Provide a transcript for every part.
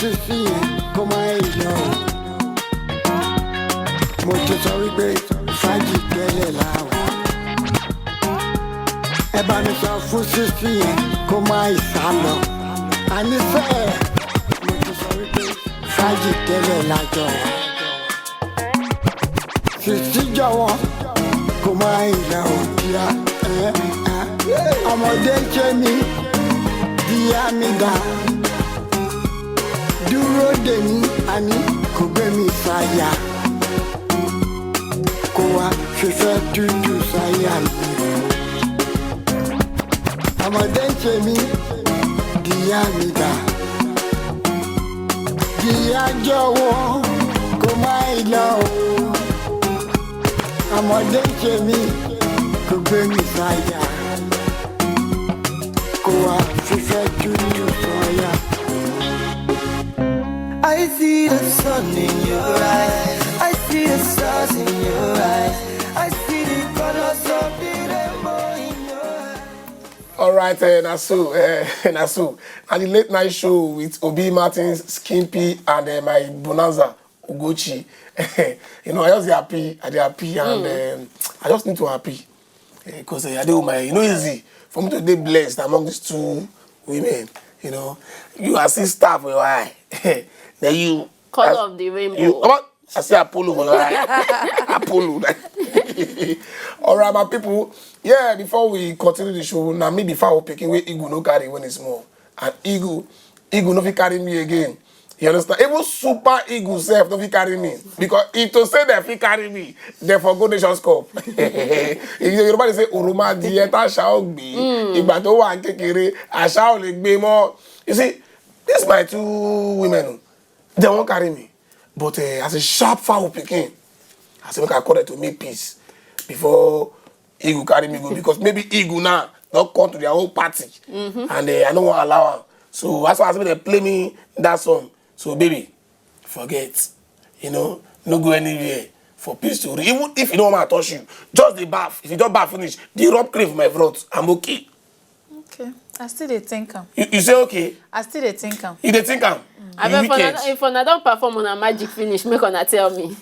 sísí yẹn kó má yọ. Mo ti sọ wípé fàájì tẹ́lẹ̀ láwà. Ẹ bá mi sọ fún sísí yẹn kó má ìsálọ. Ànífẹ́ mo ti sọ wípé fàájì tẹ́lẹ̀ lájọ wà. Sísí jọ̀wọ́ kó má ìlà òkìá. Ọmọdé ń ṣe mí díá mi dá. Dúró dè mí àní kò gbé mi sáyà. Kó wá fífẹ́ dúdú sáyà mi. Ọmọdé ń ṣe mí díá mi dá. Díá jọ̀wọ́ kó má ìlà o. Ọmọdé ń ṣe mí kò gbé mi sáyà. Kó wá fífẹ́ dúdú sáyà. I see the sun in your eyes. I see the stars in your eyes. I see the colors of the rainbow in your eyes. All right, Nasu. And the late night show with Obi Martins, Skimpy, and my Bonanza, Ugochi. You know, I just happy, and I just need to happy. Because I do my, easy for me to be blessed among these two women. You know, you are still star for your eye. Then you color of the rainbow. I say Apollo for your eye. Apollo. All right, my people. Yeah, before we continue the show, now me before we picking where Eagle no carry when it's small, and Eagle no fit carry me again. You understand? Even super Eagle self no fit carry me because if to say that fit carry me, they for go Nations Cup. Everybody say Oroma dieta shall be. Ìgbà tó wà kékeré, àṣà ò lè gbé mọ́. You see, this my two women. They won't carry me, but as a sharp fowl picking, I say make I call it to make peace before Eagle carry me go because maybe Eagle now don't come to their own party and I don't want to allow her. So that's why I say they play me that song. So baby, forget, no go anywhere for peace to reign. Even if you don't want to touch you, just the bath. If you don't bath finish, the rub cream for my front, I'm okay. Okay, I still dey think am. You say okay? I still dey think am. You dey think am? If una don't perform on a magic finish, make una tell me.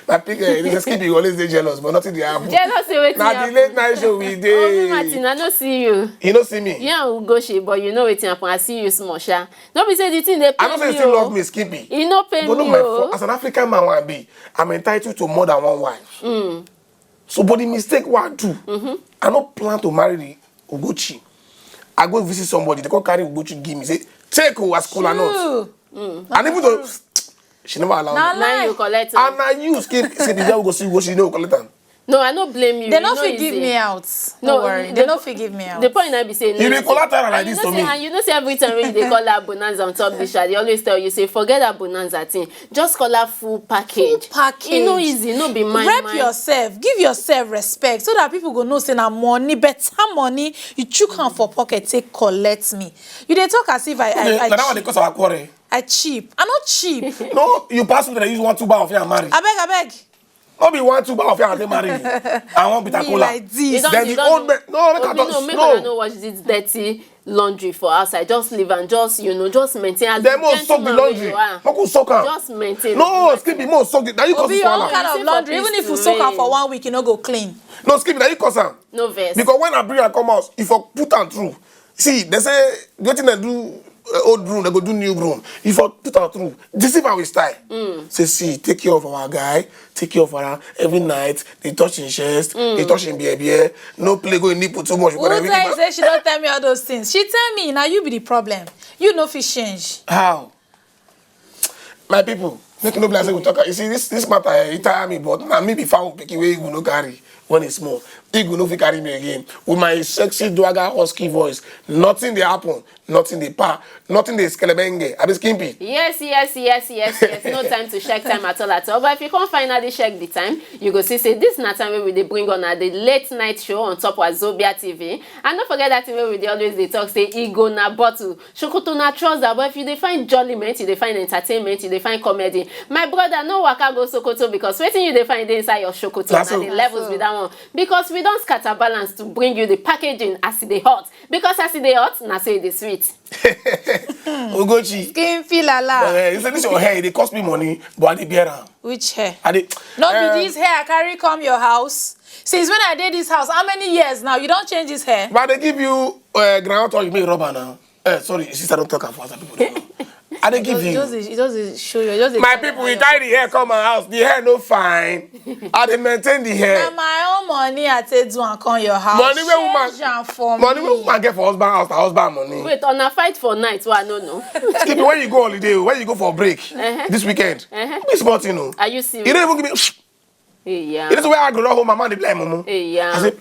My pick, Skippy always dey jealous, but nothing dey happen. Jealousy wetin happen? Na the late night show we dey. Obi Martin, I no see you. You no see me? Yeah, we go shey, but you know wetin happen. I see you small, sha. No be say the thing dey pay me. I know say you still love me, Skippy. You no pay but me, no, as an African man, I be, I'm entitled to more than one wife. So, but the mistake what I do, I don't plan to marry the Ugochi. I go visit somebody, they go carry Ugochi, give me, say, take who as cool or not. And even though she never allowed me. Now you collect And I use say the girl go see Ugochi, you know collect them. No, I no blame you. They no fit give me out. No worry. They no fit give me out. The point I be saying. You be collateral like this to me. And you know say every time when they call her bonanza on top the show, they always tell you say forget that bonanza thing. Just call her full package. Full package. You know easy, no be mine. Rep yourself. Give yourself respect so that people go know say na money, better money. You chook hand for pocket, take collect me. You dey talk as if I that one they cause our quarrel. I cheap. I'm not cheap. No, you pass me that use 1-2 bar of your marry. I beg. Not be 1-2 bar of your they marry. I want bitter cola. Like this. Then the old man. No, make I no watch this dirty laundry for outside. Just leave and just just maintain. As they must soak the laundry. Make soak am. Just maintain. No, Skippy, must soak it. Now you cause Obi, this your own one. kind of laundry. Even if you soak am for 1 week, you no go clean. No, Skippy, now you cause am. No verse. Because when I bring her come out, if I put am through, see, they say the thing they do old broom, they go do new broom. If I put her through, this is how we style. Say, see, take care of our guy, take care of her every night. They touch in chest, they touch in beer. No play go in nipple too much. Who tell say she don't tell me all those things? She tell me, now you be the problem. You no fit change. How? My people, make no blame say we talk. You see, this matter, it tire me, but now me be found picking where you go no carry when it's small. He go no fit carry me again. With my sexy dwagger husky voice, nothing they happen, nothing they pa, nothing they skelebenge. I be skimpy. Yes. No time to check time at all. But if you can't finally check the time, you go see say this na time where we dey bring on the late night show on top Wazobia TV. And don't forget that where we dey always dey talk say ego na bottle, shokoto na trouser. But if you dey find jolliment, you dey find entertainment, you dey find comedy. My brother, no waka go Sokoto because waiting you dey find inside your shokoto na the levels with that one. Because we don't scatter balance to bring you the packaging as it dey hot. Because as it dey hot, na so it dey sweet. Ugochi. Skin feel la. You say this your hair, they cost me money, but I dey bear am. Which hair? I dey. Not be this hair I carry come your house. Since when I did this house, how many years now? You don't change this hair? But they give you groundnut oil, you make rubber now. Sorry, sister, don't talk for other people. Don't know. I dey give you. Just show you. Just My people, we tie the hair come my house. The hair no fine. I dey maintain the hair. Na my own money I take do and come your house. Money where woman, Change am for money me. where woman get for husband house, na husband money. Wait, on a fight for night, well, I don't know. Skip it, when you go holiday, when you go for a break this weekend, be smart, you know. Are you serious? You don't even give me. Hey, yeah. You know where I go home, my man dey blame mumu. Hey, yeah. I say,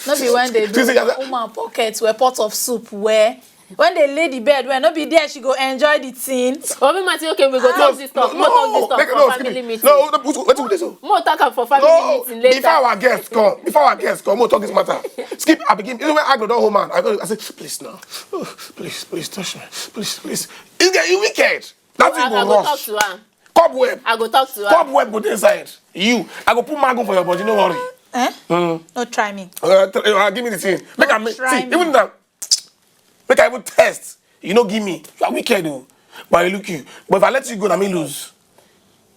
Not be when they do woman pockets where pot of soup where when they lay the bed where no be there she go enjoy the thing. Obi Mati, okay, we go talk this talk. More talk this talk for family meeting. No, what do this? More talk for family meeting later. Before our guests come, we'll talk this matter. Skip, I begin. You know when I go down home, man, I say, please now, please touch me, please. It's getting wicked. That thing I go go talk rush. to her. Cobweb. I go talk to her. Cobweb go inside. I go put mango for your body. No worry. Don't try me. Give me the thing. Make I try see. me. Even that. Make I even test. You know, give me. You are wicked, though. But I look you. But if I let you go, I may lose.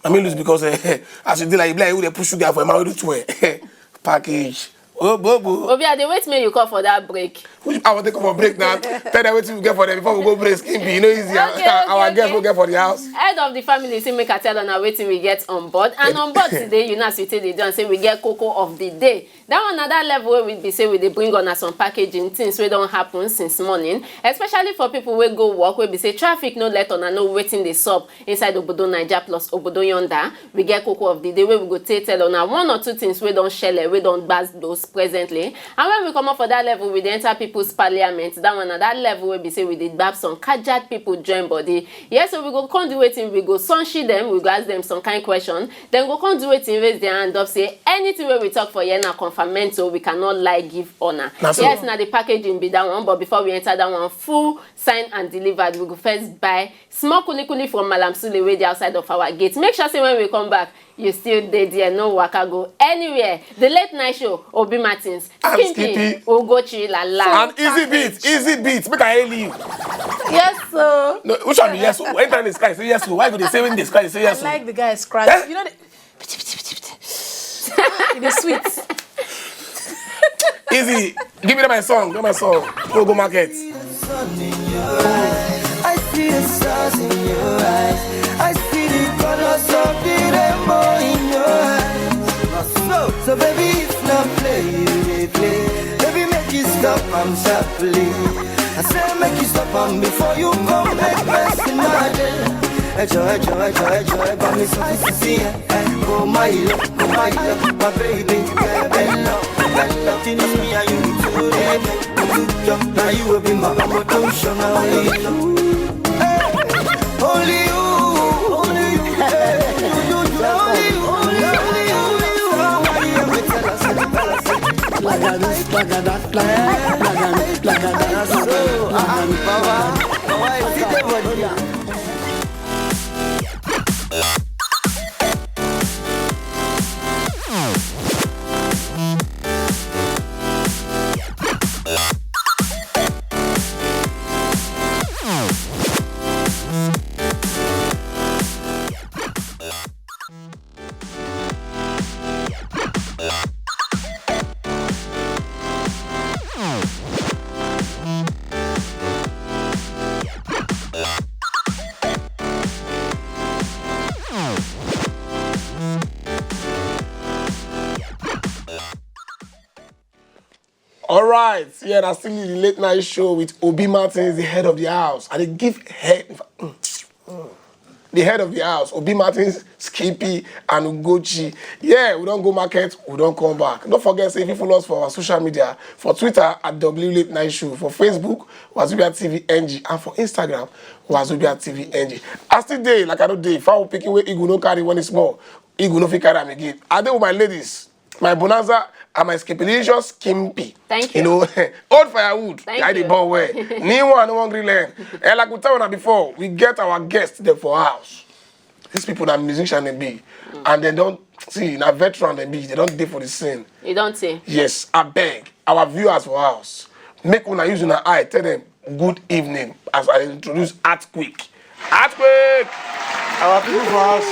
I may lose because as you do like they push sugar for my to package. Oh, bobo. Obi, they wait me you call for that break. I want to come for break now. Tell them what we get for them before we go break. Skimpy, you know, easy. Our guests will get for the house. Head of the family say make I tell on waiting we get on board. And on board today, you know, as we tell the and say we get cocoa of the day. That one another level where we be say we they bring on us some packaging things we don't happen since morning. Especially for people who go work, where we say traffic no let on and no waiting the sub inside Obodo Naija plus Obodo Yonda. We get cocoa of the day where we go tell on one or two things we don't share, we don't buzz those presently. And when we come up for that level, we dey enter people's parliament. That one at that level where we say we did bab some kajat people join body. Yes, so we go come do waiting, we go sunshi them, we go ask them some kind question. Then go come do waiting, raise their hand up, say anything where we talk for here na confirmento, we cannot lie, give honor. Yes, now the packaging be that one, but before we enter that one, full signed and delivered, we go first buy small kuli from Malam Sule way the outside of our gate. Make sure say when we come back, you still there, no waka go anywhere. The late night show, Obi Martins, Skimpy, Ugochi, la la. And easy beat. Make I hail you. Yes, sir. No, which one be yes? Anytime the sky say yes. Why would they say when the sky say yes? I like the guy scratch. You know the it is sweet. Easy. Give me my song. Go market. I see the stars in your eyes. I see the colors of the rainbow in your eyes. So baby, it's not play, you play. Baby, make you stop and sharply. I say make you stop and before you come make best in my day. Enjoy, but me so to see oh my love, my baby, bella. Tini me and you today. Now you will be my emotion, only you, All right, yeah, that's still the late night show with Obi Martins, the head of the house. And they give head, the head of the house, Obi Martins, Skippy, and Ugochi. Yeah, we don't go market, we don't come back. Don't forget, say if you follow us for our social media, for Twitter at W Late Night Show, for Facebook, Wazobia TV NG, and for Instagram, Wazobia TV NG. I still day, like I don't day, if I will pick away, Igu no carry when it's small, Igu no fit carry am again. I dey with my ladies, my bonanza, and my skipilicious Skimpy. Thank you. You know, old firewood. Thank I you. the born way. New one, no one green land. And like we tell you before, we get our guests there for house. These people are musicians they be, and they don't see na veteran they be. They don't dey for the scene. You don't say. Yes, I beg our viewers for house. Make una use una eye. Tell them good evening as I introduce Earthquake. Earthquake! Our people for us.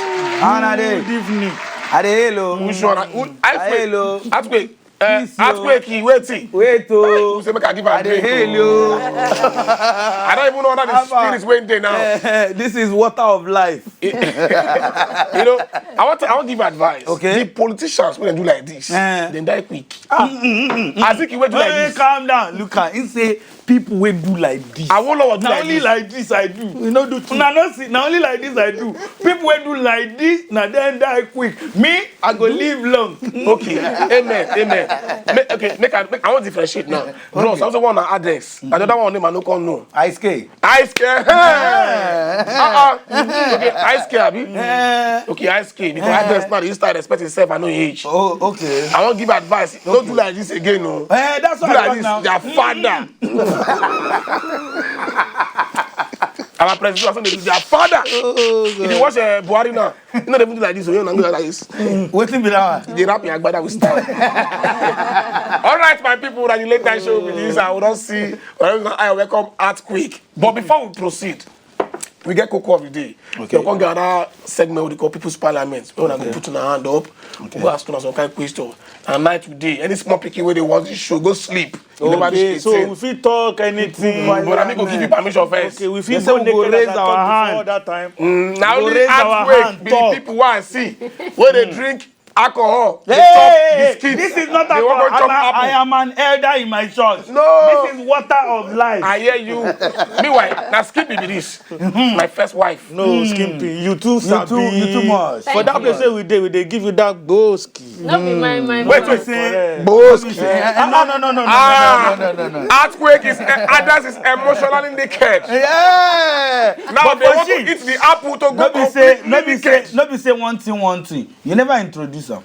Good evening. Hello. Which one? Hello. Earthquake. Earthquake, waiting. Wait, oh. Who say make I give a drink? Hello. I don't even know that the spirits went there now. This is water of life. You know, I want to give advice. Okay. The politicians when they do like this, they die quick. I think he went do like this. Calm down. Look at him say people will do like this. I won't know what do Now like only this. like this I do. We no do. Now not see. Now only like this I do. People will do like this. Now then die quick. Me, I go live long. Okay, amen. I want to differentiate now. Bros, I also want to address. Another one name I no come know. Ice skate. Ice skate. Okay, ice skate, abi. Okay, ice skate. Because address now, you start respecting yourself. I know your age. Oh, okay. I want to give advice. Don't do like this again, no. That's Do what I like got this. now. Their father. Our president also their father. If you watch Buhari now, you know they do like this, so you don't go like this. Waiting be that one. They rap in Agbada with style. All right, my people, that the late night show with this, I will not see. I welcome Earthquake. But before we proceed, we get Coco of the day. Okay. We're going to get another segment we call People's Parliament. We're going to put our hand up. We'll ask us some kind of question. And night today, any small picky where they want this show, go sleep. Okay, so if we talk anything, but I'm going to give you permission first. okay, we feel so go raise our hand that time. Now We'll only raise our Earthquake hand, be talk. the people who I see where they drink alcohol, they Hey, chop biscuits. this is not they want to chop apple. I am an elder in my church. No. This is water of life. I hear you. Meanwhile, now Skippy be this. My first wife. No, Skimpy, you too sabi. You too much. For that place where we dey give you that boski. No be my Wait, voice. say Boski. No. Earthquake is others is emotionally naked. Yeah. Now But they for want she- to eat the apple to go No be completely naked. say one thing. You never introduce them.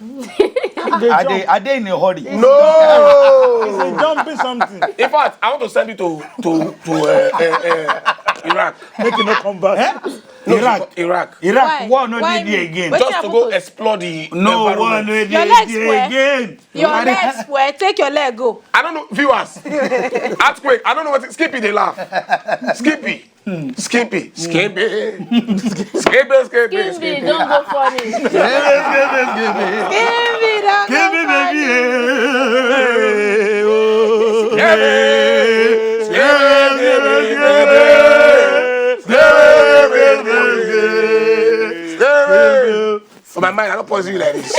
Are they in a hurry? No. It's jumping something. In fact, I want to send you to Iraq. Make it not come back. No, Iraq. Iraq. Why? War no Why dey there me? again. Wait. Just to go explore the No one environment. no Your dey legs there square. again. Your legs square. Take your leg, go. I don't know, viewers. Earthquake. I don't know what Skippy they laugh. Skippy. Skippy. Skippy. Kimbi, don't go funny. Give me that. Give me baby. For my mind, I don't poison you like this.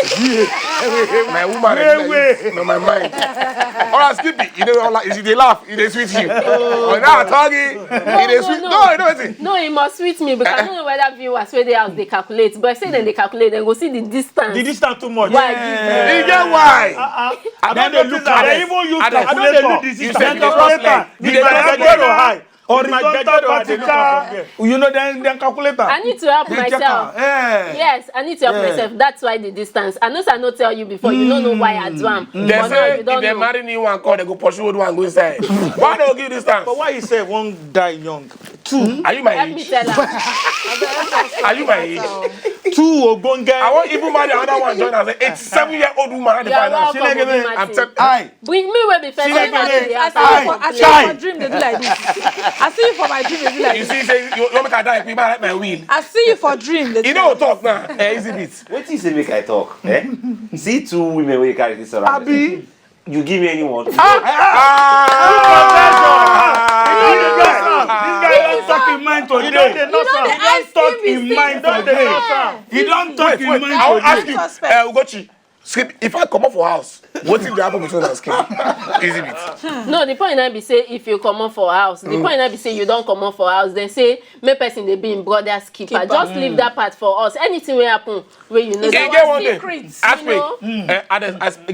My woman, like this. No, my mind. All right, Skippy. You know, like, they laugh, they sweet you. Oh, now talking, they sweet. No, you know what it. No, it must sweet me because I don't know whether viewers where they house they calculate. But say then they calculate, then go see the distance. The distance too much. Why? You get why? I don't look at it. Even you I don't calculator. you You said said you dey cross leg. the You dey cross vertical leg. high. Horizontal, vertical. You know then calculator. I need to help Then check myself. am. Yeah. Yes, I need to help myself. That's why the distance. I know I not tell you before. You don't know why I do am. They But now say you if don't they know. marry new one, call they go pursue old one, go inside. Why they go give distance? But why you say one die young? Two. Are you my Help me age? tell her. Are you my age? Two Ogbonge. I want even marry another one join as an 87-year-old woman at the You're finance. welcome, Obi I'm Martin. telling Aye. Bring me where be first. like time me. I see I see you Chai. for dream they do like this. I see you for my dream they do like you this. see, say you want me to die, people like my wheel. I see you for dream they do You know like talk now, easy bit. What you say make I talk? See two women where you carry this around. Abi. You give me anyone. This guy don't talk in mind today. You know the ice Talk cream in is mind thing. today. He don't talk in Wait, mind. I will ask today. you, Suspect. Ugochi, Skip, if I come up for house, what if they happen between us, Skip? Easy bit. No, the point I be say if you come on for house. The point I be say you don't come on for house. Then say make person they be in brother's keeper. Just leave that part for us. Anything will happen where you know. You that get one one day. secrets, Ask you me. know? You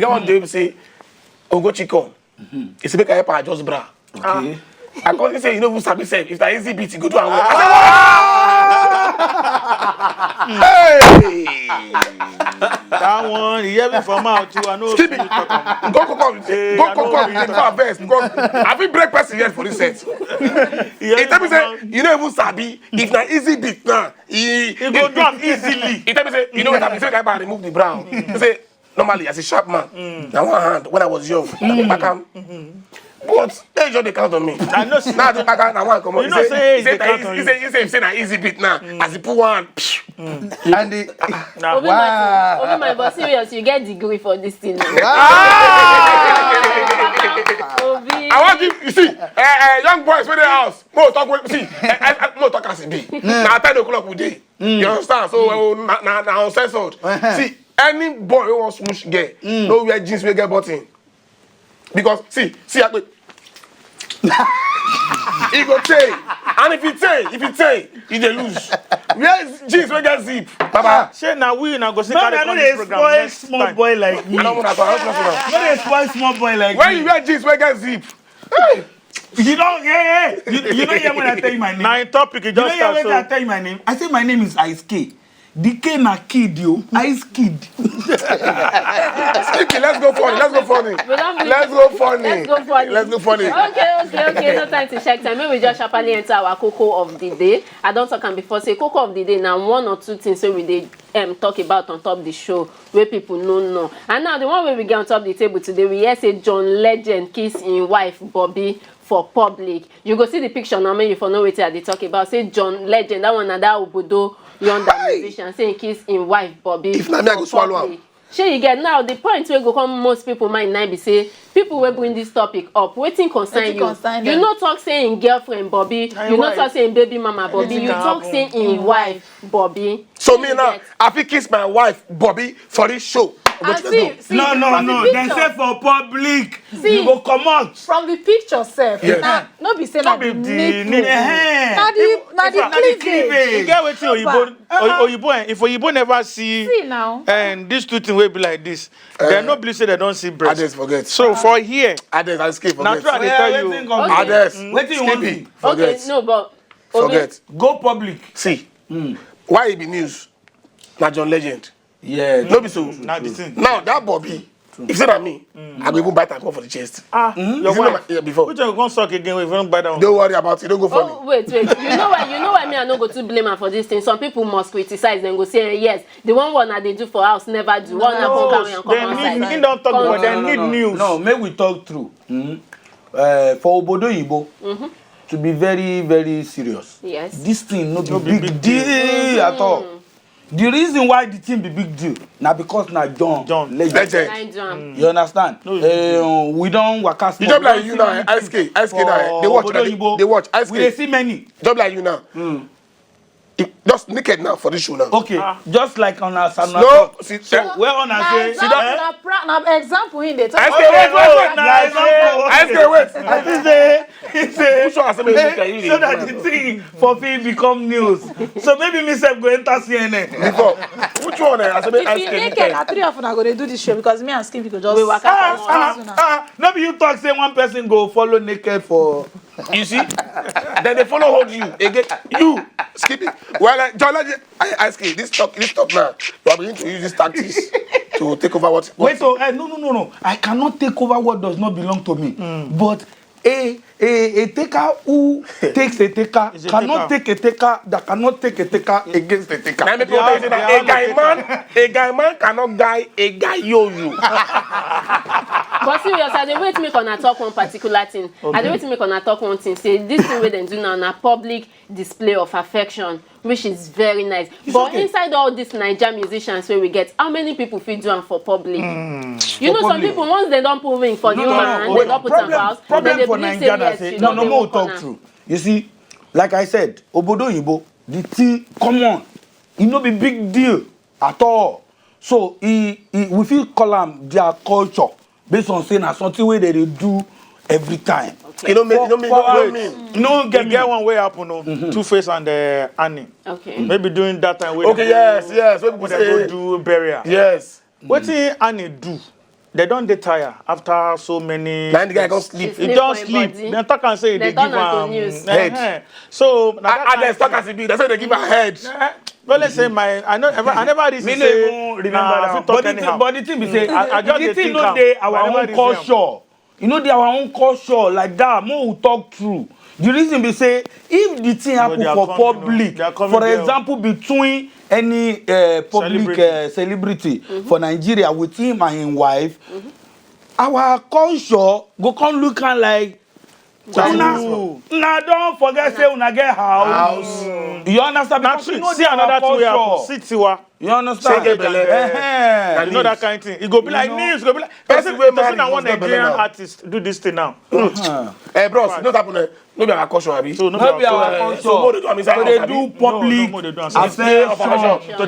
get one day we say, Ugochi come. It's make I help her just bra. Okay. I can't say you know who sabi say if that easy beat you go to and work. Hey! That one, he hear me from out too. I know. Skip it. Go come before I vex. I fit break person head for this set. He tell me say you know even sabi if na easy beat now. He go drop easily. He tell me say you know what I mean say I remove the brown. He say normally as a sharp man na one hand when I was young back am But they just they count on me. I know. Now I can't. I want to come on. You know, say they count on you. He say na easy bit now. As he put one. And the Obi my boss, serious, you get degree for this thing. Obi. I want you see, young boys for the house. More talk with see, more talk as it be. Now 10 o'clock we day. You understand? So now censored. See, any boy who wants smoosh get, no wear jeans we get button. Because see, I wait. He go take, and if he take, he dey lose. Where jeans we get zip, Baba. Say now we now go see. No, I know they spoil small boy like me. I don't want to. No, they spoil small boy like When me. you wear jeans we get zip. Hey. You don't, you don't hear when I tell you my name. Now in topic, it You don't just hear starts. when I tell you my name. I say my name is Ice K. The K na kid, yo. Ice Kid. Skippy, let's go funny. Let's go funny. Okay. No time to check time. Maybe we just sharply enter our cocoa of the day. I don't talk am before. Say cocoa of the day. Now 1 or 2 things so we dey talk about on top the show where people know. And now the one where we get on top the table today, we hear say John Legend kiss him wife Bobby for public. You go see the picture now. Maybe for know what they talk about. Say John Legend. That one na that obodo yonder musician saying kiss him wife Bobby. If not me, I go swallow am. Shey you get now the point where go come most people mind now be say people will bring this topic up. Wetin concern you? You no talk saying girlfriend Bobby. You no talk saying baby mama Bobby. You talk saying in wife Bobby. So me now, I fit kiss my wife Bobby for this show. And see, No. the They picture, say for public. See. You go come out. from the picture sef. Yes. No be say na the nipple. Na the cleavage. You get wetin Oyibo if Oyibo never see See now. and these 2 things will be like this. They no believe say they don't see breast. Ades forget. So for here, Ades I skip now forget. try to tell you. Ades. Wetin you want Skippy to forget. Okay, no, but Obi, Forget. go public. See. Why it be news? Na John Legend. Yeah. No be so. Now the thing. Now that Bobby, if say that me, I go even bite and come for the chest. Your You see wife. my, before. Which one you gonna suck again if you don't buy that one? Don't worry about it. Don't go for me. oh wait. You know why me I no go to blame am for this thing. Some people must criticize them go say yes. The one that they do for house never do. One na come carry and come They need, outside. he don't talk Come about they on. need news. No, make we talk through. For Obodo Yibo, to be very, very serious. Yes. This thing no be big deal at all. The reason why the thing be big deal, now because na John Legend. Legend. Nine drum. You understand? We don't waka small. You job like you now, SK now. They watch, they watch. We dey SK. see many. Job like you now. Just naked now for this show now. Okay, just like on our Sana. No, see, So where on Na say? example in dey talk. SK, wait. He say, Which one I say make you look at you? so that the thing for fit become news. So maybe myself go enter CNN. Before, which one? I say make If you naked, na 3 of una go dey do this show because me and Skin go just. We waka come No be you talk say one person go follow naked for. You see? Then they follow hold you again. You skip it. Well, John Legend, I ask you, this talk now. You are beginning to use these tactics to take over what. Wait, so no. I cannot take over what does not belong to me. But a taker who takes a taker cannot take a taker that cannot take a taker against a taker. Now, people say that a guy man cannot guy a guy yo. But serious, I dey wait make una talk one particular thing. Okay. I dey wait make una talk one thing. Say this thing wey dem do now na public display of affection, which is very nice. But inside all these Naija musicians wey we get, how many people fit do am for public? You know, some people once they don put ring for the woman, they don put am for house. Problem for Naija na say no more talk true. You see, like I said, Obodo Yibo, the thing common, e no be big deal at all. So we fit call am their culture based on saying na something wey they dey do every time. You know me. No, get one way happen. Two-Face and Annie. Okay. Maybe during that time. Okay, yes. When they go do burial. Yes. What did Annie do? They don't dey tire after so many. Now the guy can't sleep. He don't sleep. They talk and say they give am head. So they talk as it be. That's why they give her head. Well, let's say I never reason Me say. no remember that. But the thing be say, I just the dey thing think no am. dey I our never own reason culture. You know, they our own culture like that. More we talk true. The reason be say, if the thing happen for public, for example, between any public celebrity for Nigeria with him and his wife, our culture go come look like Una don't forget say una get house. You understand? Because you know see another two way sit Tiwa. You understand? You know that kind of thing. It go be like news. It go be like person one Nigerian artist do this thing now. Hey, bros, you know what happened? No be our culture, abi. So no be our culture. So they do public affairs.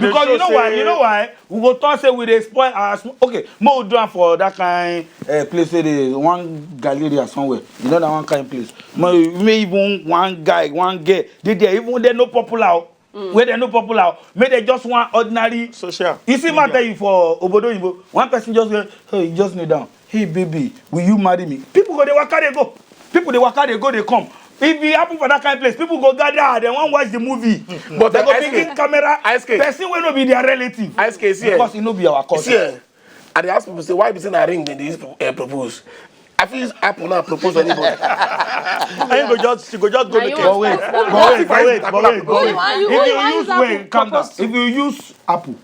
Because you know why? You know why? We go talk say we dey spoil our okay. Mo do am for that kind place where there is one galleria somewhere. You know that one kind place. May even one guy, one girl. They even they no popular. Where they no popular, may they just one ordinary social. You see, matter you for Obodo Yimbo, one person just go, hey, just kneel down. Hey, baby, will you marry me? People go, they waka, they go. People, they waka, they go, they come. If it happen for that kind of place, people go gather, they want to watch the movie. But they go bring camera, person will not be their relative. Because it no be our culture. And they ask people, say, why be saying a ring then they propose? I feel Apple now propose anybody. She go just go to But wait. If you use Apple,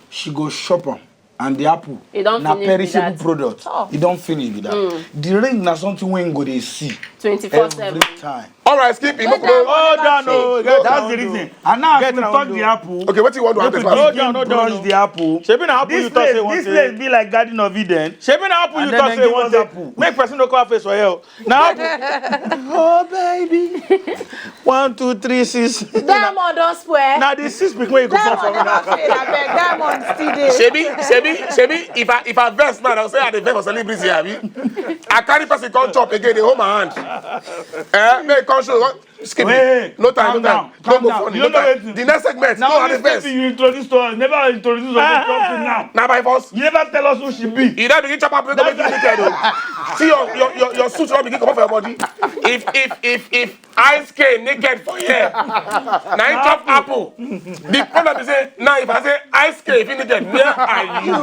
she go shop them. And the Apple, na perishable product. You don't finish with that. The ring na something when go they see 24/7 every time. All right, skip it. Oh, no, that's the reason. And now if we touch the Apple, okay, what do you want to happen? Touch the Apple. This place be like Garden of Eden. Apple you talk say one Apple. Make person no call face for you. Now, oh baby, 1, 2, 3, 6. Diamond don't swear. Now the 6 people you go for me now. Diamond still there. Shebi, if I verse now, I'll say I the verse for celebrity, abi. I carry person come chop again, they hold my hand. Make show. Skip it. No time. Don't go funny. No time. The next segment. Now only person you introduce to us. Never introduce us to now. Now by force. You never tell us who she be. You don't begin chop up. Go make you naked. See your suit will begin come off your body. If ice cream naked for here. Now you chop Apple. The problem is say now if I say ice cream if you naked, where are you?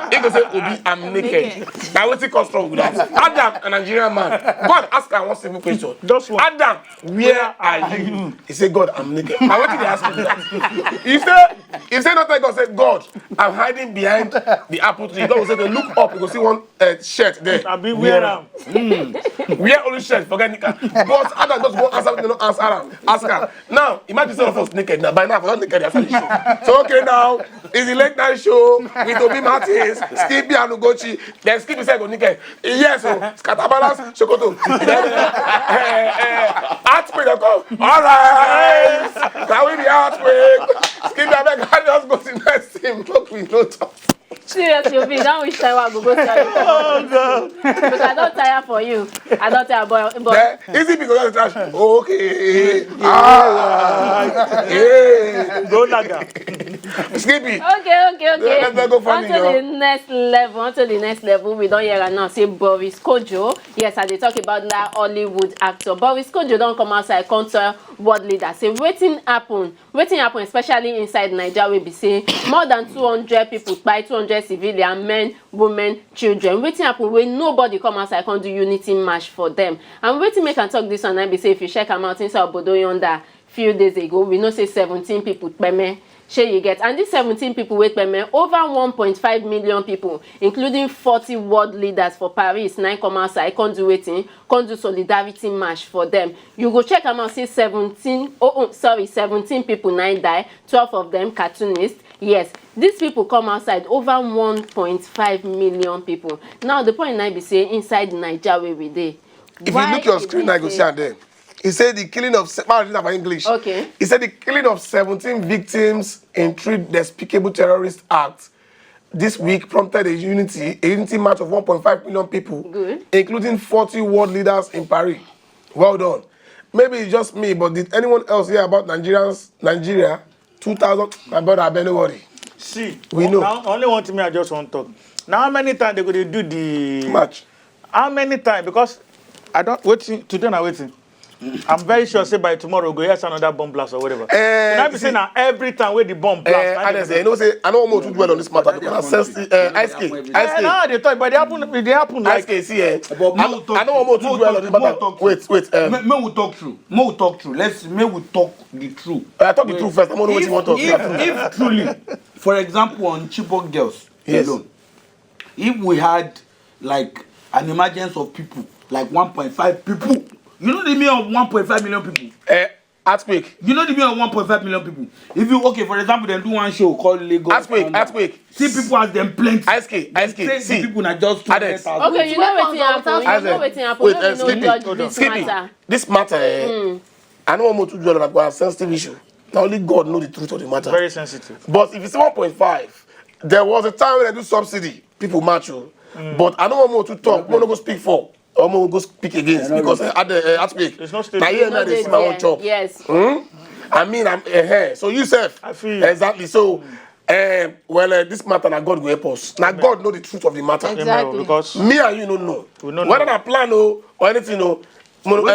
He go say Obi, I'm naked. Now what's the cost with that? Adam, a Nigerian man. God ask her one simple question. Adam, where are you? He said, God, I'm naked. Now what did he ask me that? He said not like God, said, God, I'm hiding behind the apple tree. God will say, look up, you go see one shirt there. I'll be wearing Wear only shirt, forget Nika. But Adam just go ask her. Now, imagine some of us naked. Now, by now, we're not naked after the show. So, okay, now, it's the late night show with Obi Martins, Skippy and Ugochi. Then Skippy said, go naked. Yes, so, Scatabalas, Shokoto. Earthquake, all right. Can we be earthquake? Skippy, I beg, I just go to the next team. Look, we no talk. Seriously, Obi, don't wish time I go tell you. Oh, God. Because I don't tire for you. I don't tire, but easy because of the trash. Okay. Go Naga. Skippy. Okay. Let's go funny, onto the next level. We don't hear now say Boris Kojo. Yes, I dey talk about that Hollywood actor. Boris Kojo don't come outside counter world leader. Say waiting happen, especially inside Nigeria. We be say more than 200 people by 200 civilian men, women, children. Waiting happen when nobody come outside can do unity march for them. And waiting make and talk this one. I be say if you check them out inside Obodo yonder few days ago, we know say 17 people peme. Share you get, and these 17 people wait peme over 1.5 million people, including 40 world leaders for Paris. 9 come outside, can't do solidarity march for them. You go check them out, see 17 people 9 die, 12 of them cartoonists. Yes, these people come outside, over 1.5 million people. Now the point I be saying inside Nigeria where we dey. If you look your screen, I go see them. He said the killing of English. Okay. He said the killing of 17 victims in 3 despicable terrorist acts this week prompted a unity march of 1.5 million people, good, including 40 world leaders in Paris. Well done. Maybe it's just me, but did anyone else hear about Nigeria 2000? My brother, I don't worry. See, we know. Now, only one thing I just want to talk. Now, how many times they go to do the match? How many times? Because I don't waiting today. I'm waiting. I'm very sure say by tomorrow go here's another bomb blast or whatever. And I be saying now every time where the bomb blast. I know more to dwell on this matter because ice skate. No, they talk, but they happen like ice skate. See, I know more to dwell on this matter. Wait. May we talk through. May we talk the truth. I talk the truth first. I don't know what you want to talk. If truly, for example, on Chibok girls alone, if we had like an emergence of people, like 1.5 people. You know the meaning of 1.5 million people? Earthquake. You know the meaning of 1.5 million people? If you, okay, for example, they do one show called Lagos. Earthquake. See people as them plenty. Ice skate. See people are just 200,000. Okay, you know what happened. You know what happened. Wait, No, this matter. This matter, I don't want to do it about a sensitive issue. Now only God knows the truth of the matter. Very sensitive. But if it's 1.5, there was a time when I do subsidy, people match you. But I don't want more to talk. I'm not going to speak for. I'm going to go speak against because at the earthquake. It's not still. Now here now they see my own job. Yes. I mean, I'm here. So you self. I feel exactly. So, this matter now God will help us. Now God know the truth of the matter. Exactly. Because Me and you don't know. We don't Whether know. I plan or anything, no.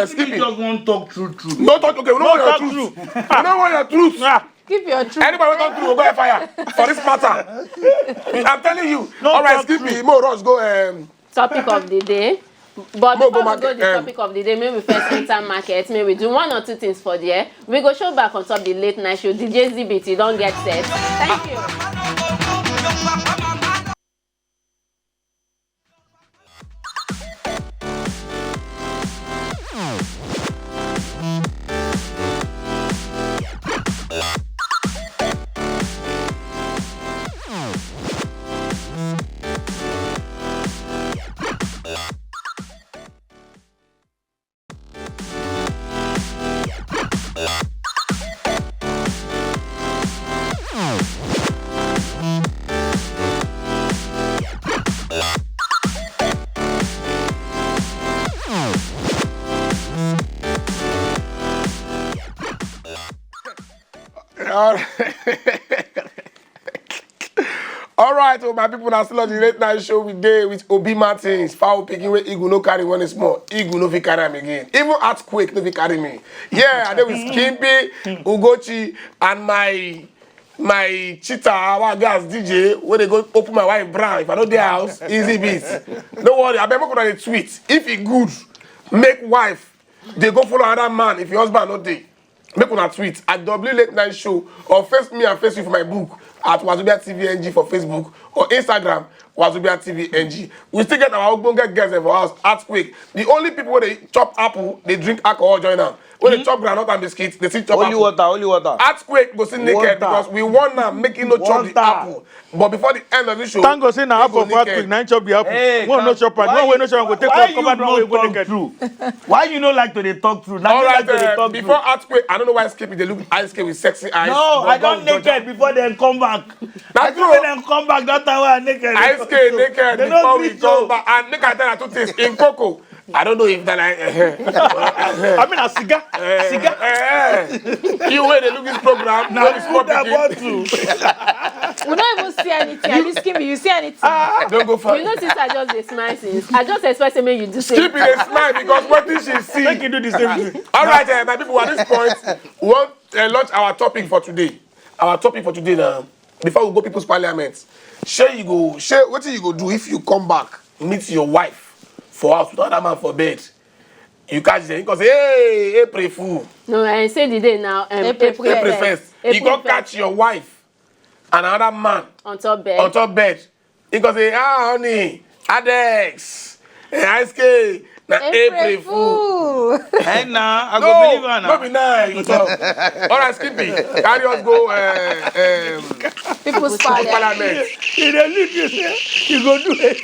Skip it. Just want talk truth. No talk. Okay, we don't want your truth. We don't want your truth. Keep your truth. Anybody will talk to will go fire for this matter. I'm telling you. All right, skip me. More rush go. Topic of the day. But Mo before go we go the topic of the day, maybe we first enter market, maybe we do one or two things for the year. We go show back on top the late night show. DJ ZBT, don't get set. Thank you. All right, so my people are still on the late night show with day with Obi Martins. Foul picking where Igu no carry one is more. Igu no fi carry him again. Even earthquake no fi carry me. Yeah, and then with Skimpy, Ugochi, and my cheetah, our guys DJ, where they go open my wife brown. If I know their house, easy beats. Don't worry, I better go on the tweet. If it good, make wife. They go follow another man if your husband not there. Make una tweet at W Late Night Show or face me and face you for my book at Wazobia TV NG for Facebook or Instagram Wazobia TV NG. We still get our ogbonge guests for us. Earthquake. The only people where they chop apple, they drink alcohol join them. When they chop granite and biscuits, they still chop apple. Holy water. Earthquake go see naked because we want now making no chop the apple. But before the end of the show, thank God say na apple for earthquake, na chop the apple. Hey, one no chop am, one way no chop am go take off, cover one way go naked. Why you no like to dey talk through? All right, before earthquake, I don't know why Skippy they look ice skate with sexy eyes. No, I don't naked before they come back. That's true. When they come back, that time I naked. Ice skate naked before we come back. And naked I tell her two things in Coco. I don't know if that I mean a cigar. You wait, they look this program. Now it's not We don't even see anything. Are you skipping? You see anything? Don't go for You know, since I just dey smile since. I just expect me you do say. Keep it a smile because what did she see? Make you do the same thing. All right, my people, at this point, we want to launch our topic for today. Our topic for today now, before we go People's Parliament. What you go do if you come back, meet your wife for house with another man for bed? You catch them because hey, April Fool. No, I say the day now. April 1st. You go catch your wife and another man on top bed. You go say, honey, Adex, Ice K, na April Fool. Hey, nah, I No, go believe her now. not be nice. All right, Skippy, carry us go. People's Parliament. You dey look you say you go do it.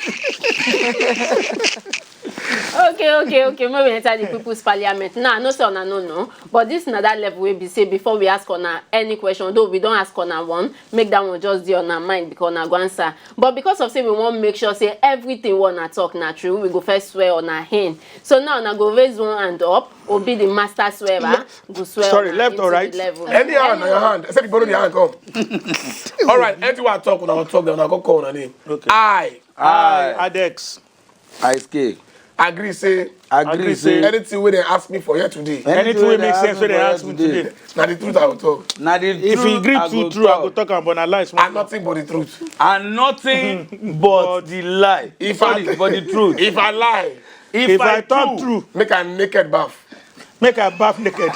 Okay. Maybe we enter the People's Parliament. Now, no say una no. But this na that level wey be say before we ask una any question, though we don't ask una one, make that one just dey on our mind because una go answer. But because of say we want make sure say everything we wanna talk na true, we go first swear on our hand. So now una go raise one hand up, or be the master swearer, go swear. Sorry, on left or right? Any hand on your hand. Except you borrow the hand, come. All right, anyone I talk, when I talk, then I go call on name. Okay. I Adex. Ice cake. agree say anything wey dem ask me for here today. Anything wey make sense wey dem ask me today. Na the truth I will talk. If you agree to true, I go talk am, but na lies. And nothing but the truth. And nothing but the lie. But the truth. If I lie, If I talk true, make a naked bath. make I bath naked.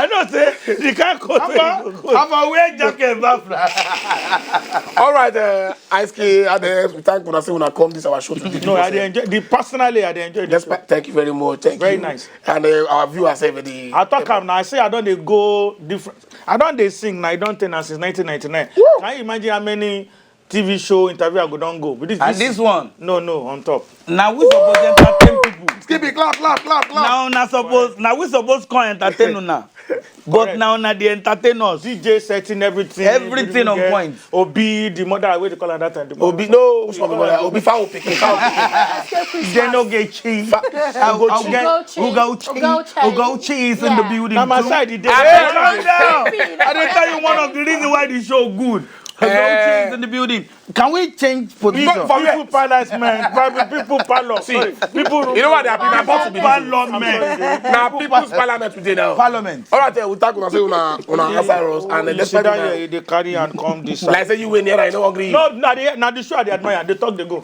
I don't say the kind coat. I'm a wear jacket, Bafra. All right, Ice K, we thank you for coming this our show today. No, I enjoy personally. I enjoy this. Thank you very much. Thank very you. Nice. And our viewers say the. I talk now. I say I don't they go different. I don't they sing now. I don't think since 1999. Can you imagine how many TV show interview I go don't go? But this one? No, on top. Now we supposed to entertain people. Skip it, clap. Now we supposed to entertain now. But now they entertain us. DJ setting everything. Everything on point. Obi, the mother, way to call her that time. Obi, no, Obi foul picking. They no get cheese. Ugochi is in the building. Now my side, calm down. I didn't tell you one of the reasons why the show good. Ugochi is in the building. Can we change position? People palace, man. People palace. See, people. You know what they have been about to be Parliament. Now people's parliament today now. Parliament. All right, we talk about say una answer us and You sit down here, they carry and come this side. like say you win here, I no agree. No, now the show they admire. They talk, they go.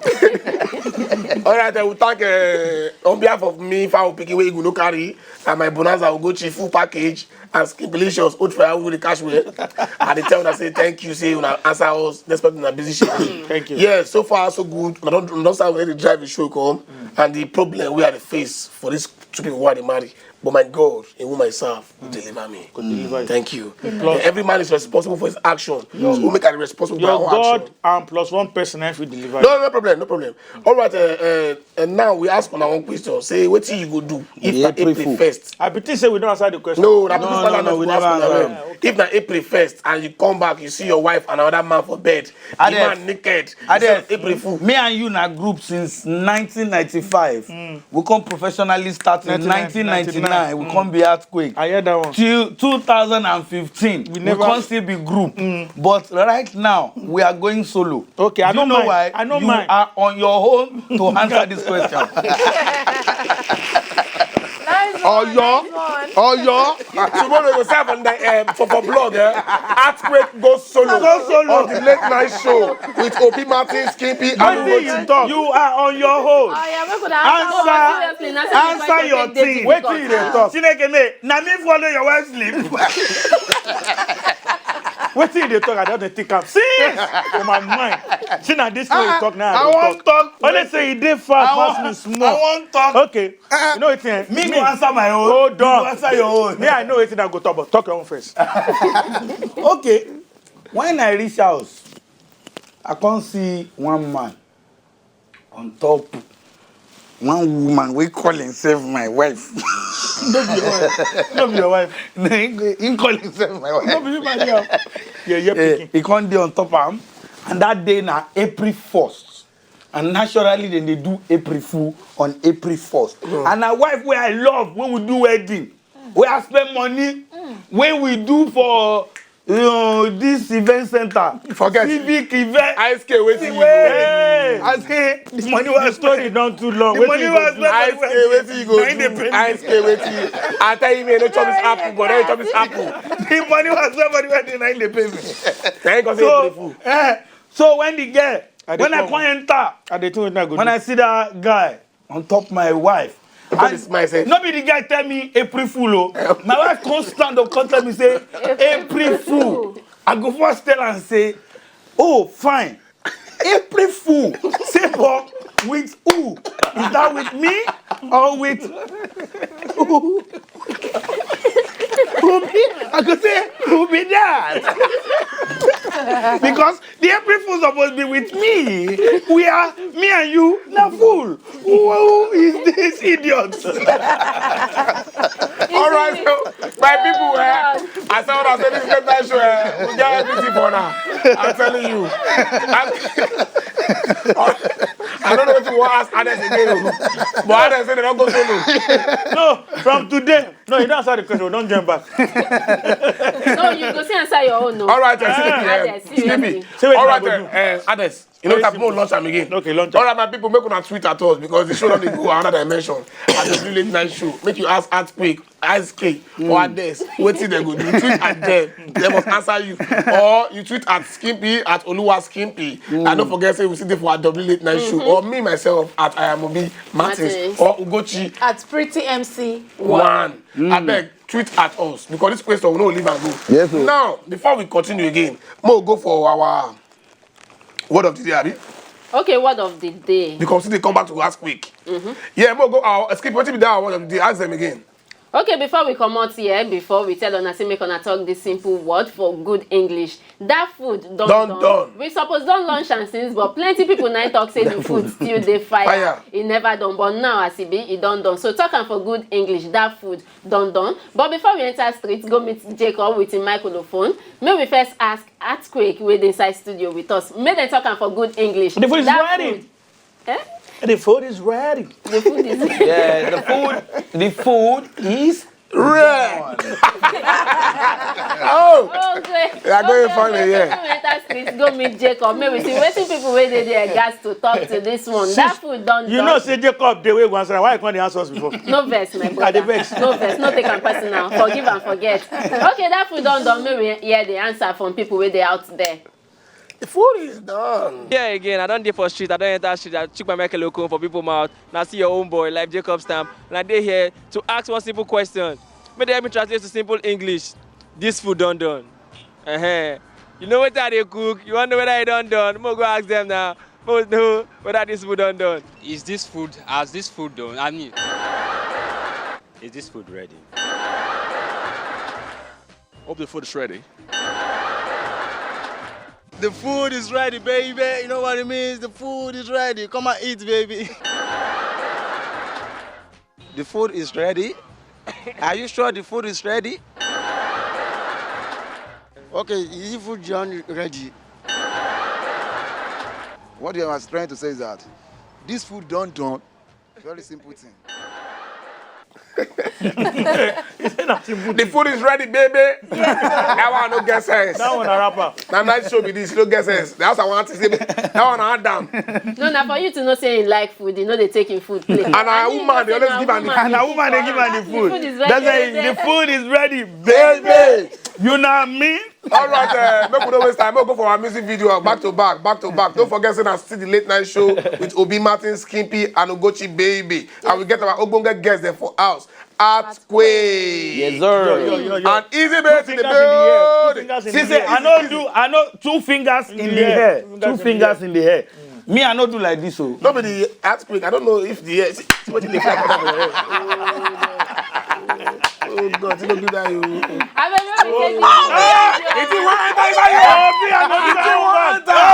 All right, we thank on behalf of me, Fowl Picking, where you go no carry, and my bonanza will go to full package and Skip Delicious, old fire with the cash with. And they tell us say thank you, say una answer us, despite una busy shit. Thank you. Yeah, so far so good. I don't start when the drive the show come, and the problem we are the face for this two people who are they marry. But my God, in whom myself will deliver me. Thank you. Every man is responsible for his action. So we make a responsible for Your our God action. and plus one person if we deliver. No problem. All right, and now we ask on our own question. Say, what you go do if na April 1st? I pretend say we don't answer the question. No, we never answer. If na April 1st and you come back, you see your wife and another man for bed, the man naked. April Fool. Me and you in a group since 1995. We come professionally start in 1999. We come be earthquake. I hear that one. Till 2015, we can't still be group. But right now, we are going solo. Okay, I don't know why. I know you are on your own to answer this question. Tomorrow we go serve on the for blog. Earthquake goes solo. On the late night show with Obi Martin, Skippy, and You are on your own. Answer your thing. Wait till you talk. Now me follow your wife sleep. Wait till they talk. I don't think I'm see for my mind. See now this way you talk now. I won't talk. Only say he did fast, pass me small. I won't talk. Okay. You know it's Me go answer my own. Hold on. You go answer your own. Me I know it's I go talk, but talk your own first. Okay. When I reach house, I can't see one man on top. One woman we call himself my wife. No be your wife. He call himself my wife. No be my girl. Yeah. He can't be on top of him. And that day now April 1st. And naturally then they do April Fool on April 1st. And a wife where I love when we do wedding. Where I spend money. When we do for this event center. Forget civic event. Ice K waiting you go. I say the money was story not too long. The money was Ice K waiting you go. Ice K waiting. I tell you me no chop this apple, but then you chop this apple. The money was somebody wedding and they pay me. Thank God for Fool. So when the girl, when I come enter, when I see that guy on top my wife, nobody the guy tell me April Fool. My wife can't stand up, can't tell me say April Fool. I go first tell and say, oh fine, April Fool. Say but with who? Is that with me or with who? I could say who be that? Because the April Fool supposed to be with me. We are me and you now fool. Who is this idiot? All right, so my people, I saw what I said this night show. We get everything for now. I'm telling you. I don't know what you want to ask others again, but others say they don't go solo. No, from today. No, you don't answer the question. Don't jump back. No, you go see answer your own. No. All right, Skippy. All right, others. You know, Very type more lunch time again. Okay, lunch All time. right, my people, make una tweet at us because the show don't dey go another dimension. At the late night show, make you ask Earthquake, Ice Cake, or at this. Wait till they go. You tweet at them, they must answer you. Or you tweet at Skimpy, at Oluwa Skimpy. And don't forget, say we sit there for a W late night show. Or me myself at Ayamobi Martins or Ugochi At Pretty MC. One. I beg, tweet at us because this question will not leave and go. Yes, sir. Now, before we continue again, we'll go for our word of the day, Abi. Okay, word of the day. Because they come back to ask quick. Yeah, we'll go. Our skip. What be that word of the day? Ask them again. Okay, before we come out here, before we tell Una say make Una talk this simple word for good English. That food done. We suppose don lunch and since, but plenty people now talk say the food still dey fire. It never done, but now as it be, it done. So talk am for good English. That food done. But before we enter street, go meet Jacob with him microphone. May we first ask Earthquake wey dey inside studio with us. Make dem talk am for good English. The food is ready. Food, eh? The food is ready. The food is Yeah, the food is Red. Oh, okay. they are going funny, yeah. Before we enter street, go meet Jacob. May we see wetin people wey dey there gas to talk to this one. That food done. You know, say Jacob, the way we answer. Why you can't answer us before? No vex, my brother. No vex, no take am personal. Forgive and forget. Okay, that food done. May we hear the answer from people wey dey out there. The food is done. Yeah, again, I don't dey for street, I don't enter street, I check my Michael Okun for people mouth. Now see your own boy, like Jacob Stamp, and I dey here to ask one simple question. May they help me translate to simple English. This food done. You know what they cook, you want to know whether it done. Mo go ask them now. Mo know whether this food done. Is this food done? I mean, is this food ready? Hope the food is ready. The food is ready, baby. You know what it means? The food is ready. Come and eat, baby. The food is ready. Are you sure the food is ready? Okay, is the food done ready? What you are trying to say is that this food done. Very simple thing. The food is ready, baby. That one no get sense. That one a rapper. Now nice show be this, no get sense. That's what I want to say. That one I down. No, now for you to know say you like food, you know they take in food plate. And a woman, they always give her the food. And a woman, they give her the food. The food is ready. That's why the food is ready, baby. You know what I mean? All right, make we don't waste time. We'll go for our music video back to back. Don't forget to see the late night show with Obi Martin, Skimpy, and Ugochi Baby. And we get our Ogbonge guests there for us. Earthquake. yes, sir. Yo. And easy base in the building. See, I know 2 fingers in the hair. 2 fingers in the hair. Me, I don't do like this, so. Nobody Earthquake. I don't know if the hair. See what they fly out of your hair. Oh God, you don't do that, you. I remember we If you want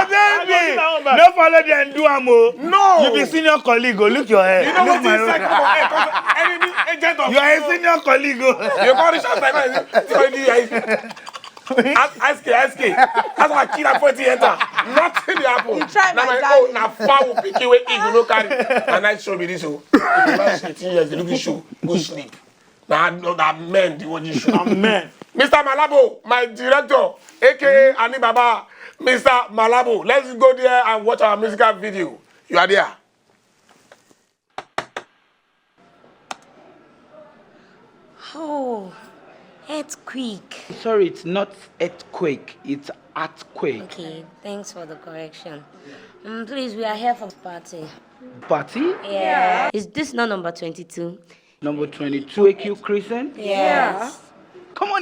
baby. No follow them do amo. No. You be senior colleague, go look your hair. You know what it's like? Enemy agent of. You are a senior colleague. You call the shots like Ice K. That's why I kill that 40 enter. Nothing will happen. You try now my my now far will pick you away. You no carry. And I show me this show. If you last 18 years, they look at show. Go sleep. Now that men the one you show. Amen. Mr. Malabo, my director, aka Ani Baba. Mr. Malabo, let's go there and watch our musical video. You are there. Oh, earthquake. Sorry, it's not earthquake, it's earthquake. Okay, thanks for the correction. Please, we are here for party. Party? Yeah. Is this not number 22? Number 22, AQ Crescent? Yes. Come on.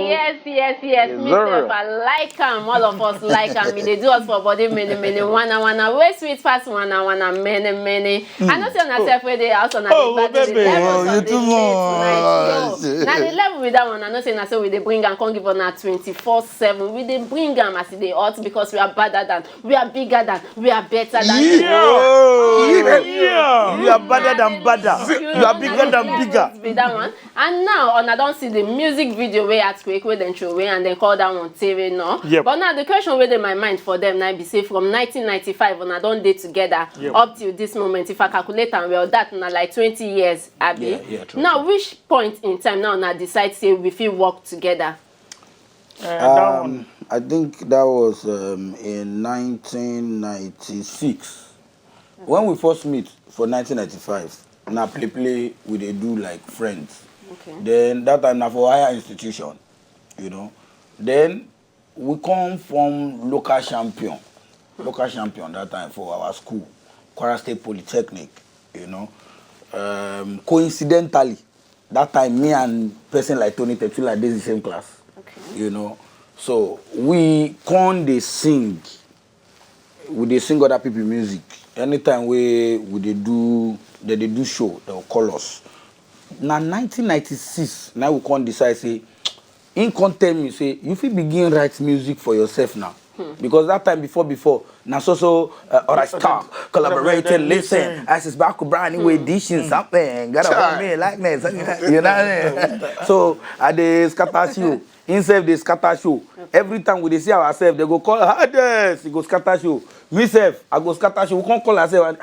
Yes. Me self, I like him. All of us like him. They do us for body many. Wanna. Way sweet fast wanna many. I know say on self where they also na the baby. you too much. Now the level with that one, I know say na so we they bring and can't give on na 24/7. We they bring them as they ought because we are better than, we are bigger than, we are better than. Yeah. You are better than better. You are bigger than bigger. Be that one. And now on I don't see the music video where earthquake where then throw away and then call that one TV no. Yep. But now the question where in my mind for them now be say from 1995 when I don't date together up till this moment, if I calculate and well that now like 20 years Abby. Now which point in time now I decide say we feel work together? I think that was in 1996. When we first meet for 1995, now play we they do like friends. Okay. Then that time now for higher institution, you know. Then we come from local champion that time for our school, Kwara State Polytechnic, you know. Coincidentally, that time me and person like Tony Tetula did the same class. Okay. You know. So we they sing other people music. Anytime they do show, they'll call us. Now 1996, now we can't decide say, in tell me say you feel begin write music for yourself now. Because that time before now alright stop, collaborated, listen, as is back to brand new edition, something, got a me like this, you know what I mean? So at the scatter show, inside the scatter show, every time we see ourselves, they go call hardest, it go scatter show. Myself, I go scatter show, we can't call ourselves.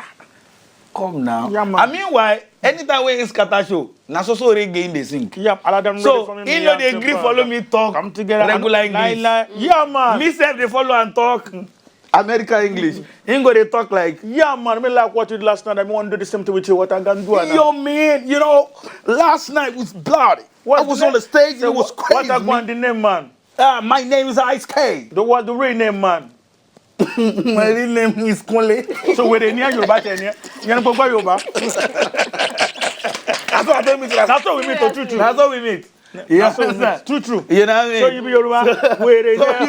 Come now. Yeah, I mean why? Anytime we in scatter show, na so regain the sing. Yeah, all of them so you know they agree follow me talk. Come together. Regular English. Yeah, man. Me self they follow and talk American English. Ingo they talk like. Yeah, man. Me like what you did last night. I want to do the same thing with you. What I can do now. Yo, man. You know, last night was bloody. I was on the stage. It was crazy. What I want the name, man? My name is Ice K. The real name, man? My real name is Kole. So where they near Yoruba, you know Yoruba. That's what I told me. That's what we meet. True. That's what we meet. Yeah, true. You know what I mean? So you be Yoruba. Where they near?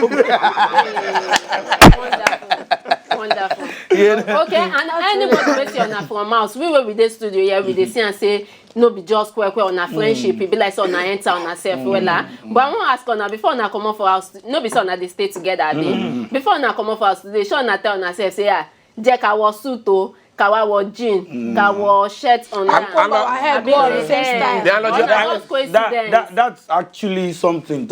Wonderful. Okay, and anybody wey see una from house, we will be the studio here, we dey see and say no be just quick on a friendship, it be like so on enter on herself wella. But I want ask una before una come out for house, no be so una dey stay together abi. Before una come out for house today, sure una tell una self say ah, je ka wo suit o, ka wa wo jean, ka wo shirt on that's actually something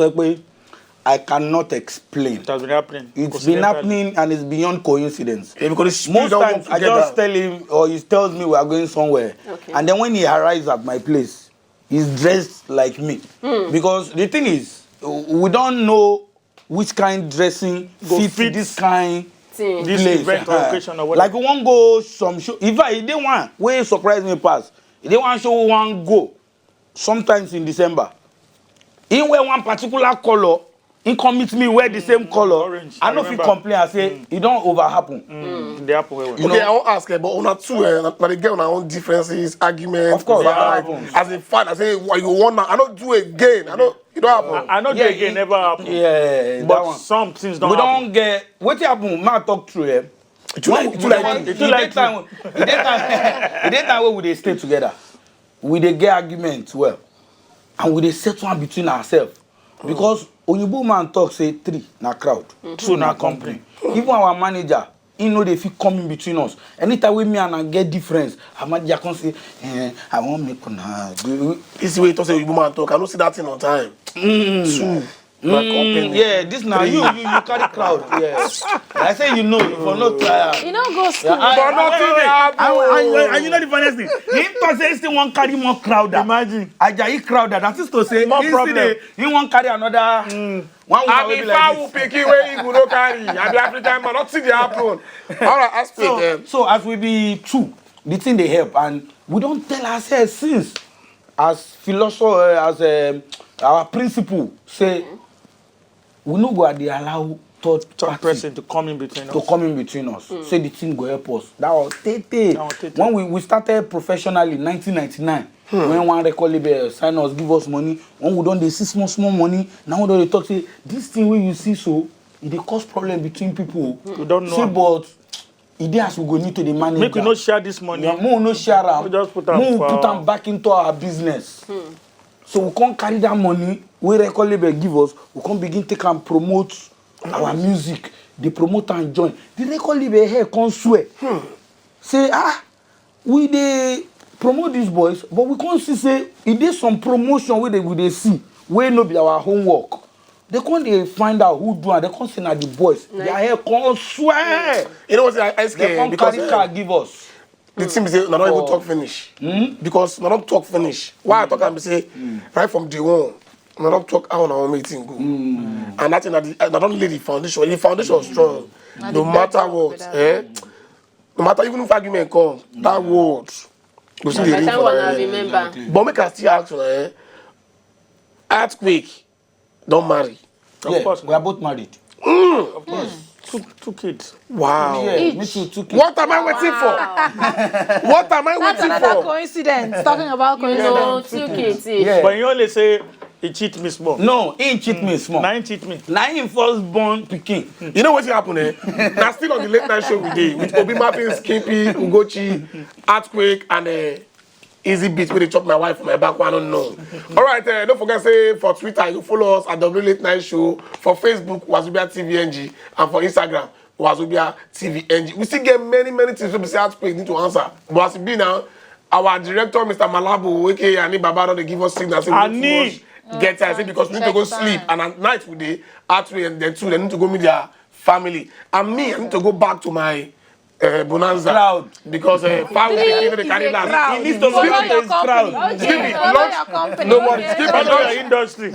I cannot explain. It has been happening. It's been happening and it's beyond coincidence. Yeah, because most times I just tell him or he tells me we are going somewhere. Okay. And then when he arrives at my place, he's dressed like me. Because the thing is, we don't know which kind dressing fits this kind this place. Event or occasion or whatever. Like we won't go some show. If I didn't want, where surprise me pass. If they want show one go, sometimes in December. In wear one particular color, he commit me wear the same color. Orange. I know if you complain, I say it don't over happen. They happen. Okay, I won't ask her, but on two, but they get on our own differences, arguments. Of course, as a fan, I say, what you want now? I don't do it again. I don't. It don't happen. I know they again never happen. Yeah, but some things don't. We happen. don't get what happen. Man, talk through him. It time where we they stay together, we they get arguments well, and we they settle one between ourselves because. Onyibo man talk say 3 na crowd, 2 na company. Even our manager, he know they fit come in between us. Anytime we me and I get difference, our manager can say, I want make una. This way to say Onyibo man talk, I don't see that thing on time. 2. Yeah, this now you carry crowd. Yeah, I say you know for no trial. You know go school. And you know the funniest thing. He to say still one carry more crowd. Imagine. Ajayi crowd. That is to say more problem. He won't carry another. One I mean, like this. Picky way he go carry. I be African man. Not see the happen. All right, ask me. So as we be true, the thing they help, and we don't tell ourselves since as philosopher as our principle say. We no go dey allow third person to come in between us. To come in between us. Say the thing go help us. That was tete. When we started professionally in 1999. When one record label sign us, give us money, when we don't they see small money, now we don't talk say this thing where you see so it cause problem between people. We don't know. Say but ideas we go need to the manager. Make we not share this money. Yeah, we no share them. We just put them back into our business. So we can't carry that money we record label give us, we can't begin take and promote our music. The promoter and join. The record label here can't swear. Say we they promote these boys, but we can't see say it is some promotion where they see where no be our homework. They can't find out who do and they can't say na the boys. Nice. Their hair can't swear. You know what I scared because they can't give us. The team say not even talk finish. Because not talk finish. Why I talk and say right from day one, not talk how our meeting go. And that's not only the foundation. The foundation is strong. No matter what, no matter even if argument come, that word. By the time I remember. But make I still ask you, Earthquake don't marry. Of course, we are both married. Of course. Two kids. Wow. Yeah, me too, 2 kids. What am I waiting for? What am I waiting for? That's another coincidence. Talking about coincidence. 2 kids. Yeah. But you only say he cheat me small. No, he cheat me small. Now he cheat me. Now he first born Peking. You know what's happening? Now still on the late night show we did with Obi Martin, Skippy, Ugochi, Earthquake, and Easy Beat where they chop my wife from my back. I don't know. All right, don't forget say for Twitter you follow us at the Late Night Show, for Facebook Wazobia TVNG, and for Instagram Wazobia TVNG. We still get many things we say Earthquake need to answer. But as it be now, our director Mr. Malabo, aka Ani Baba, they give us signals. Get I say because we need to go sleep, and at night we dey Earthquake and then they need to go meet their family. And me, I need to go back to my bonanza crowd because family they carry last. He needs to follow his crowd. Skip lunch. No worry. Skip your industry.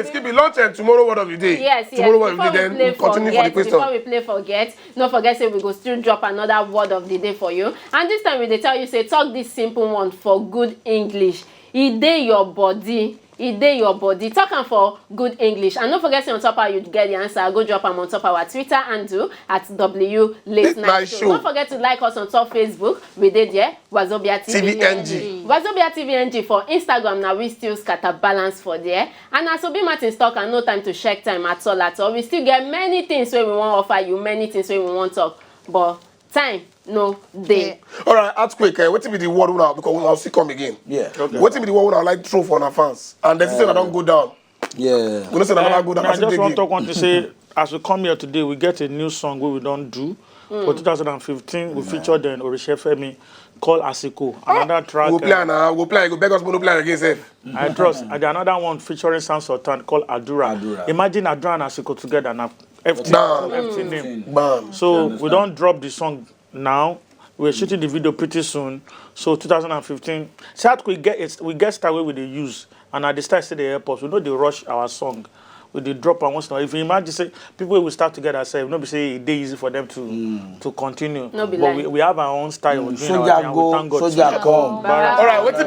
Skip lunch and tomorrow word of the day. Yes. Tomorrow word of the day. Then we continue for the question. Before we play forget, don't forget say we go still drop another word of the day for you. And this time we dey tell you say talk this simple one for good English. E dey your body. E dey your body. Talk am for good English. And don't forget say on top how you get the answer. Go drop am on top our Twitter handle at W Late Night Show. Don't forget to like us on top Facebook. We dey there. Wazobia TVNG. Wazobia TVNG for Instagram. Now we still scatter balance for there. And as Obi Martin talk and no time to check time at all. We still get many things where we want offer you. Many things where we want talk. But time no day. All right, Earthquake. What will be the word now? Because I'll see come again. Yeah. Okay. What will be the word I like to throw for our fans? And the system don't go down. Yeah. We don't say that go down. I just want to say, as we come here today, we get a new song we don't do. For 2015, we featured in Orisha Femi called Asiko. Another track. We'll play now. We'll play. Go beg us to play again, safe. I trust. And another one featuring Sans Sultan called Adura. Imagine Adura and Asiko together now. FT name. Bam. So we don't drop the song now. We're shooting the video pretty soon. So 2015. So we get started with the use. And at the start, say the airports, we know they rush our song. We they drop and once now. If you imagine say people will start together, say no be say it easy for them to continue. No be but like. we have our own style. Soldier go, soldier come. All right, what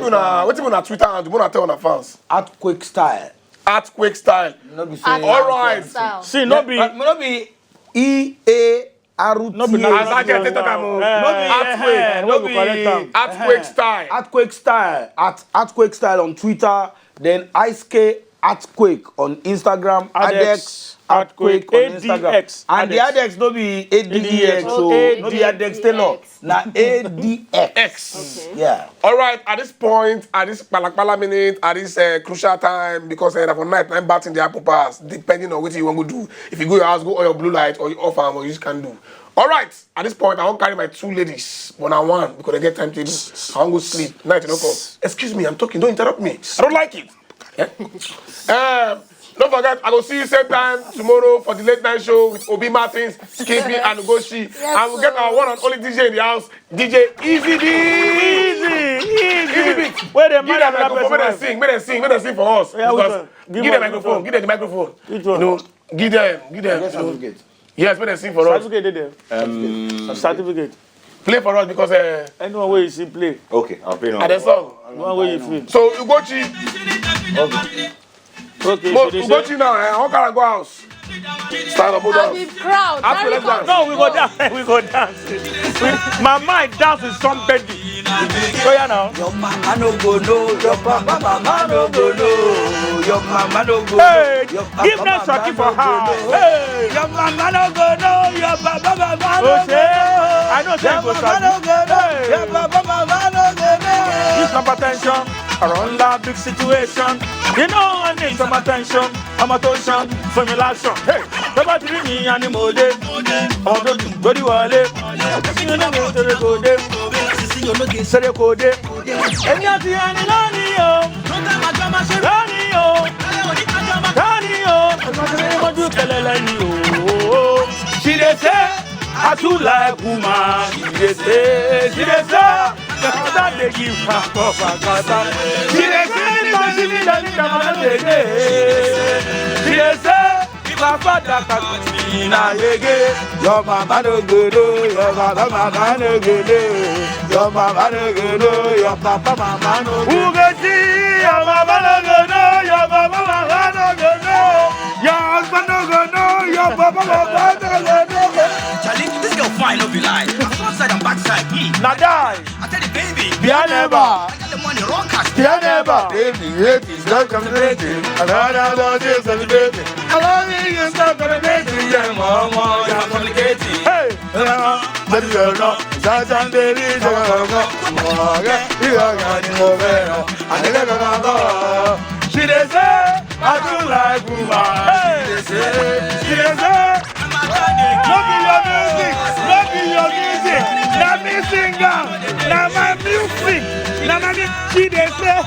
you on Twitter and you want to tell our fans? Earthquake style. Earthquake style. No be say. All right. See, no be EART. No be Earthquake style. Earthquake style. At Earthquake style on Twitter. Then ISK Earthquake on Instagram. ADEX Earthquake on Instagram. And the ADEX no be ADEX. So no be ADEX Taylor. Now ADX. Okay. Yeah. All right. At this point, at this palakpala minute, at this crucial time, because for night, I'm batting the apple pass, depending on what you want to do. If you go your house, go on your blue light, or you off arm, or you just can do. All right. At this point, I won't carry my 2 ladies one on one because they get time to do. I won't go sleep. Night, you don't come. Excuse me, I'm talking. Don't interrupt me. I don't like it. Don't forget, I will see you same time tomorrow for the Late Night Show with Obi Martins, Skippy, and Ugochi. Yes, and we'll get our one and only DJ in the house, DJ Easy B. Easy B. Where the give them microphone, make them sing for us. Yeah, give them microphone, give them the microphone. Which one? You know, give them. Certificate. Yes, make them sing for us. Certificate there. Certificate. Play for us because anyone where you see play. Okay, I'll play now. And the song. One way you feel. So Ugochi. Okay. Ugochi now, I want to go house. Stand up, hold And on. the crowd. Apple, Very let's dance. No, we go dance. We go dance. My mind dance with somebody. So yeah now. Your mama no go know, your papa mama no go know, your mama no go know. Hey, your give papa them Shaki for mama no her. go know. Hey, Your mama no go know, your papa mama no oh, go say, know. I know say Your you go mama no Shaki. go know, Hey. your papa mama no go know. Need some attention around that big situation. You know I need some attention. I'm attention for me action. Hey, nobody treat me anymore. I'm not go the wallet. You know go to the code. Say the code. And you see any money yo. Money yo. Money yo. I'm do kelele yo. She dey say I too like woman. She dey say. That they give her for Kata. She dey say she dey she dey say Papa that na yege. Your mama no go know, your papa mama no go know, your mama no go know, your papa mama no go know. Who go see your mama no go know, your papa mama no go know, your husband no go know, your papa mama no go know. Charlie, this girl fine, no be lie. Front side and back side, Now die. I tell the baby, Be a never. I got the money, wrong cash. Be a never. Baby, hate is not celebrating. Another dog is celebrating. I love you, it's not celebrating. Yeah, mama, you're complicating. Hey. But you know, that's on the reason. She dey say I do like woman. Hey. She dey say look in your music, look in your music. Na me singer, na my music, na my music. She dey say.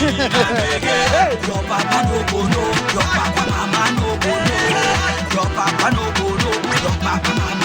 Hey. Your papa no go know, your papa mama no go know, your papa no go know, your papa mama